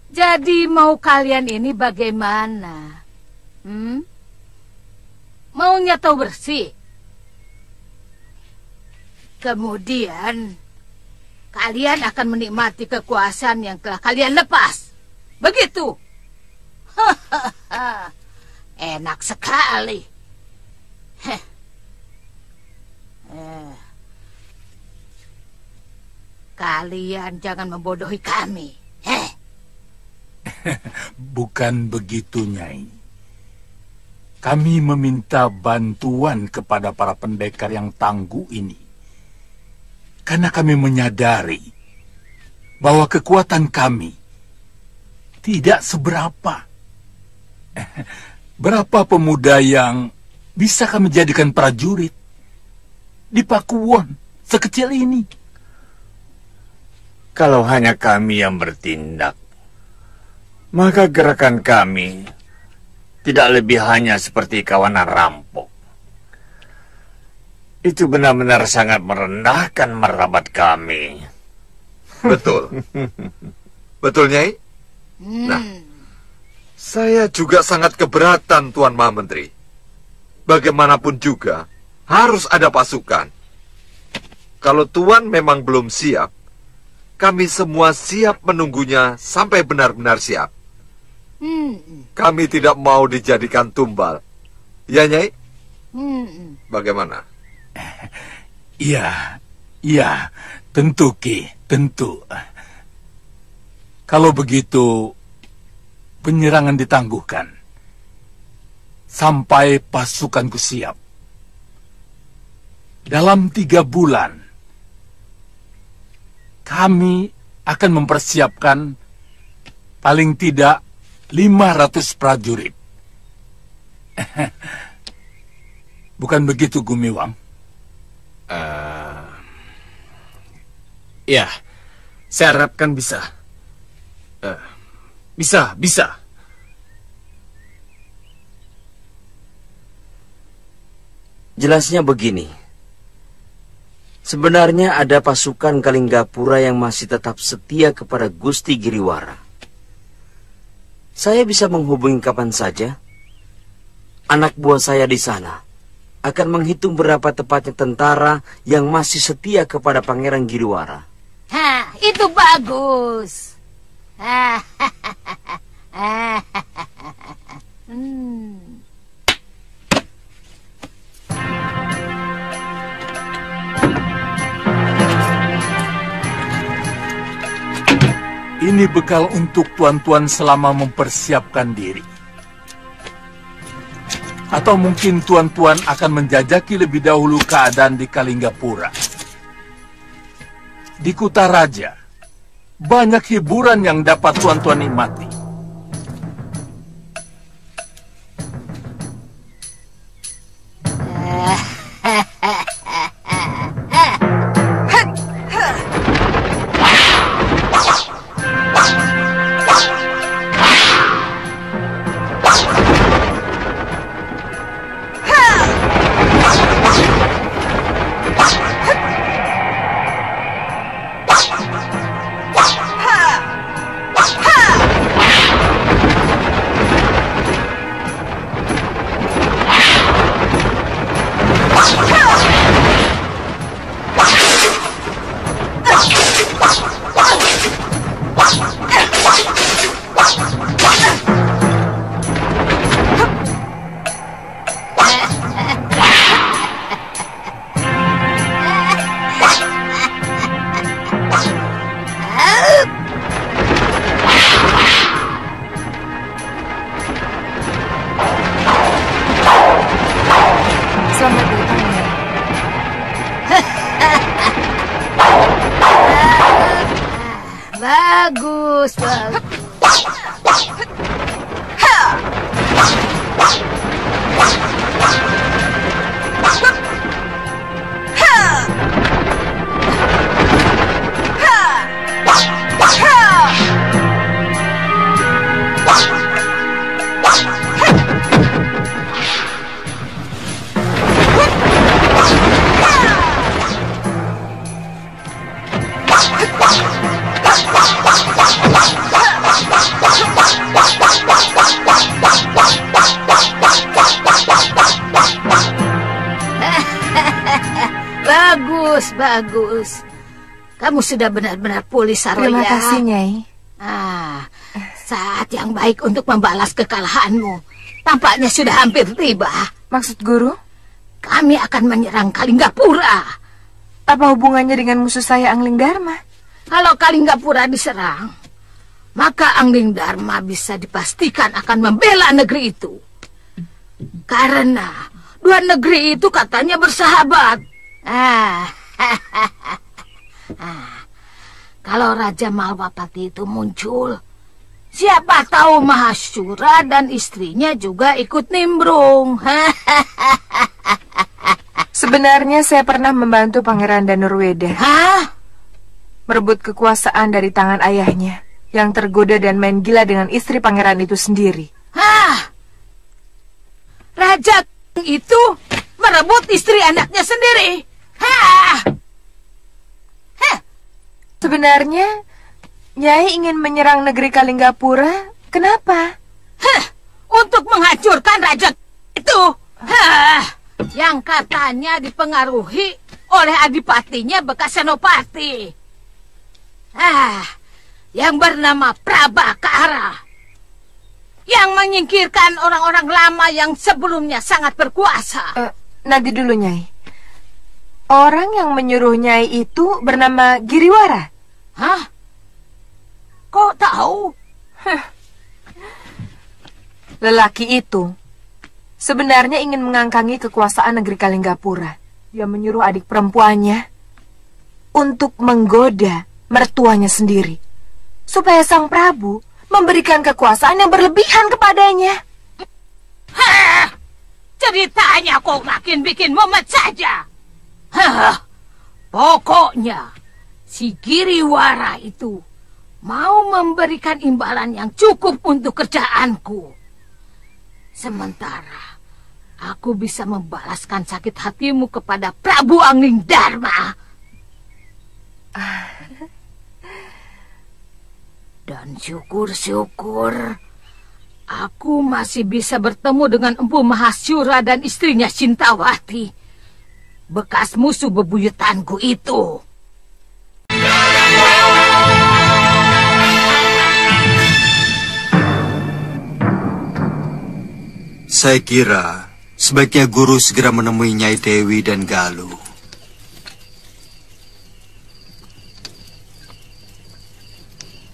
Jadi mau kalian ini bagaimana? Maunya tahu bersih. Kemudian kalian akan menikmati kekuasaan yang telah kalian lepas. Begitu. Enak sekali. Kalian jangan membodohi kami. Bukan begitu, Nyai. Kami meminta bantuan kepada para pendekar yang tangguh ini. Karena kami menyadari bahwa kekuatan kami tidak seberapa. Berapa pemuda yang bisa kami jadikan prajurit di Pakuwon sekecil ini? Kalau hanya kami yang bertindak, maka gerakan kami tidak lebih hanya seperti kawanan rampok. Itu benar-benar sangat merendahkan martabat kami. Betul. Betul, Nyai? Nah, saya juga sangat keberatan, Tuan Mahamenteri. Bagaimanapun juga, harus ada pasukan. Kalau Tuan memang belum siap, kami semua siap menunggunya sampai benar-benar siap. Kami tidak mau dijadikan tumbal. Ya, Nyai? Bagaimana? Iya, tentu Ki, tentu. Kalau begitu, penyerangan ditangguhkan sampai pasukanku siap. Dalam 3 bulan, kami akan mempersiapkan paling tidak 500 prajurit. Bukan begitu, Gumiwang? Ya, saya harapkan bisa. Bisa. Jelasnya begini. Sebenarnya ada pasukan Kalinggapura yang masih tetap setia kepada Gusti Giriwara. Saya bisa menghubungi kapan saja. Anak buah saya di sana akan menghitung berapa tepatnya tentara yang masih setia kepada Pangeran Giriwara. Hah, itu bagus. Ini bekal untuk tuan-tuan selama mempersiapkan diri. Atau mungkin tuan-tuan akan menjajaki lebih dahulu keadaan di Kalinggapura. Di Kutaraja, banyak hiburan yang dapat tuan-tuan nikmati. Bagus. Bagus. Kamu sudah benar-benar pulih, Saroya. Terima kasih, Nyai. Saat yang baik untuk membalas kekalahanmu. Tampaknya sudah hampir tiba. Maksud Guru? Kami akan menyerang Kalinggapura. Apa hubungannya dengan musuh saya, Angling Dharma? Kalau Kalinggapura diserang, maka Angling Dharma bisa dipastikan akan membela negeri itu. Karena dua negeri itu katanya bersahabat. Kalau Raja Malwapati itu muncul, siapa tahu Mahashura dan istrinya juga ikut nimbrung. Sebenarnya saya pernah membantu Pangeran Danurweda. Merebut kekuasaan dari tangan ayahnya yang tergoda dan main gila dengan istri pangeran itu sendiri. Raja itu merebut istri anaknya sendiri. Sebenarnya, Nyai ingin menyerang negeri Kalinggapura. Kenapa? Untuk menghancurkan raja itu. Yang katanya dipengaruhi oleh adipatinya bekas senopati. Yang bernama Prabakara. Yang menyingkirkan orang-orang lama yang sebelumnya sangat berkuasa. Nanti dulu, Nyai. Orang yang menyuruh Nyai itu bernama Giriwara. Hah? Kok tahu? Lelaki itu sebenarnya ingin mengangkangi kekuasaan negeri Kalinggapura. Dia menyuruh adik perempuannya untuk menggoda mertuanya sendiri, supaya sang Prabu memberikan kekuasaan yang berlebihan kepadanya. Ceritanya kok makin bikin mumet saja. Pokoknya si Giriwara itu mau memberikan imbalan yang cukup untuk kerjaanku. Sementara aku bisa membalaskan sakit hatimu kepada Prabu Anglingdarma. Dan syukur-syukur aku masih bisa bertemu dengan Empu Mahasyura dan istrinya Sintawati, bekas musuh bebuyutanku itu. Saya kira sebaiknya guru segera menemui Nyai Dewi dan Galuh.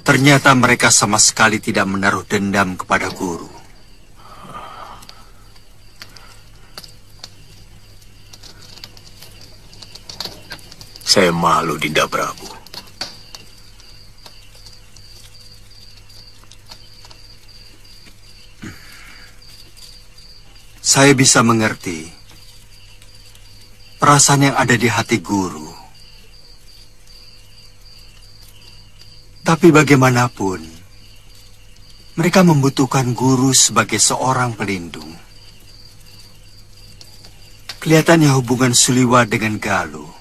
Ternyata mereka sama sekali tidak menaruh dendam kepada guru. Saya malu, Dinda Prabu. Saya bisa mengerti perasaan yang ada di hati guru. Tapi bagaimanapun, mereka membutuhkan guru sebagai seorang pelindung. Kelihatannya hubungan Suliwa dengan Galuh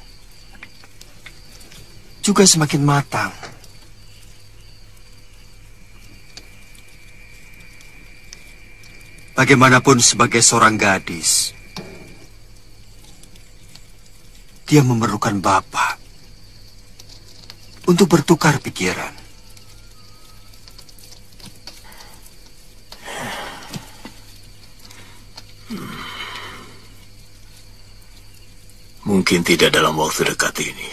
juga semakin matang. Bagaimanapun sebagai seorang gadis, dia memerlukan bapak untuk bertukar pikiran. Mungkin tidak dalam waktu dekat ini.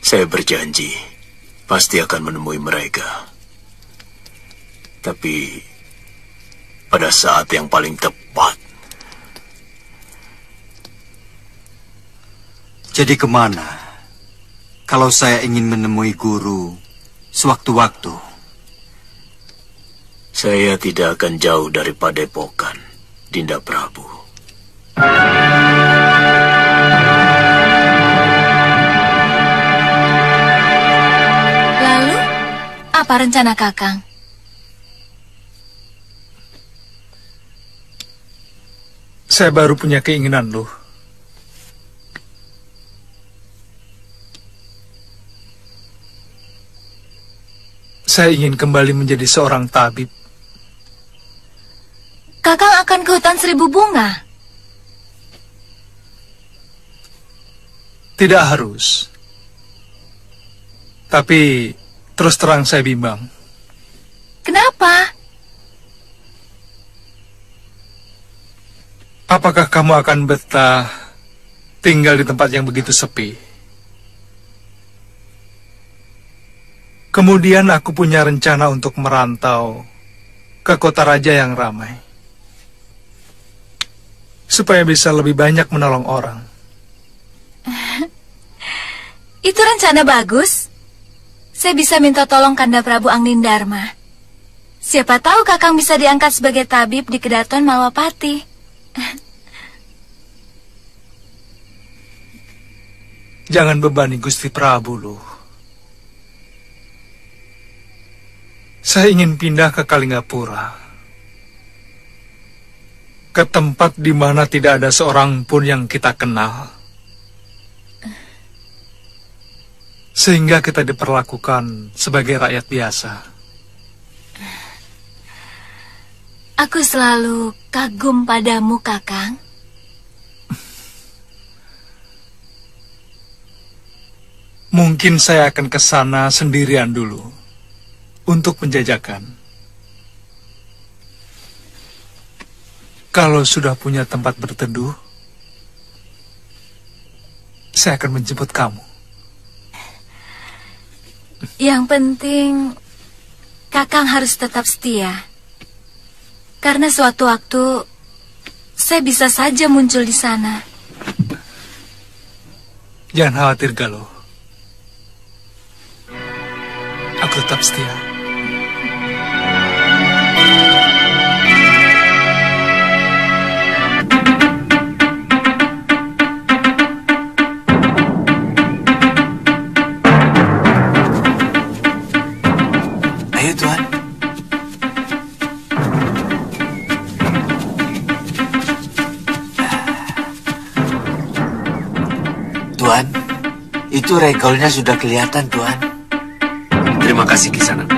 Saya berjanji pasti akan menemui mereka. Tapi pada saat yang paling tepat. Jadi kemana kalau saya ingin menemui guru sewaktu-waktu? Saya tidak akan jauh dari Padepokan, Dinda Prabu. Lalu, apa rencana Kakang? Saya baru punya keinginan, loh. Saya ingin kembali menjadi seorang tabib. Kakang akan ke hutan Seribu Bunga? Tidak harus. Tapi terus terang saya bimbang. Kenapa? Apakah kamu akan betah tinggal di tempat yang begitu sepi? Kemudian aku punya rencana untuk merantau ke kota raja yang ramai, supaya bisa lebih banyak menolong orang. Itu rencana bagus. Saya bisa minta tolong Kanda Prabu Anglingdarma. Siapa tahu Kakang bisa diangkat sebagai tabib di Kedaton Malwapati. Jangan bebani Gusti Prabu, loh. Saya ingin pindah ke Kalinggapura. ke tempat di mana tidak ada seorang pun yang kita kenal. Sehingga kita diperlakukan sebagai rakyat biasa. Aku selalu kagum padamu, Kakang. Mungkin saya akan ke sana sendirian dulu untuk menjajakan. Kalau sudah punya tempat berteduh, saya akan menjemput kamu. Yang penting, Kakang harus tetap setia. Karena suatu waktu, saya bisa saja muncul di sana. Jangan khawatir, Galuh. Aku tetap setia. Ayo, Tuan. Tuan, itu regolnya sudah kelihatan, Tuan. Terima kasih, Kisanak.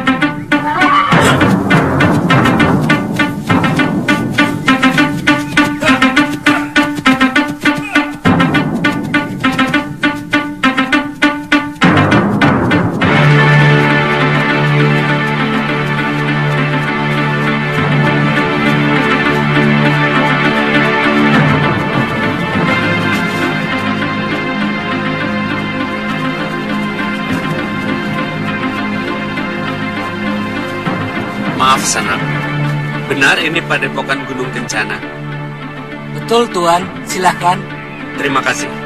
Maaf, Sanak. Benar ini Padepokan Gunung Kencana? Betul, Tuan. Silakan. Terima kasih.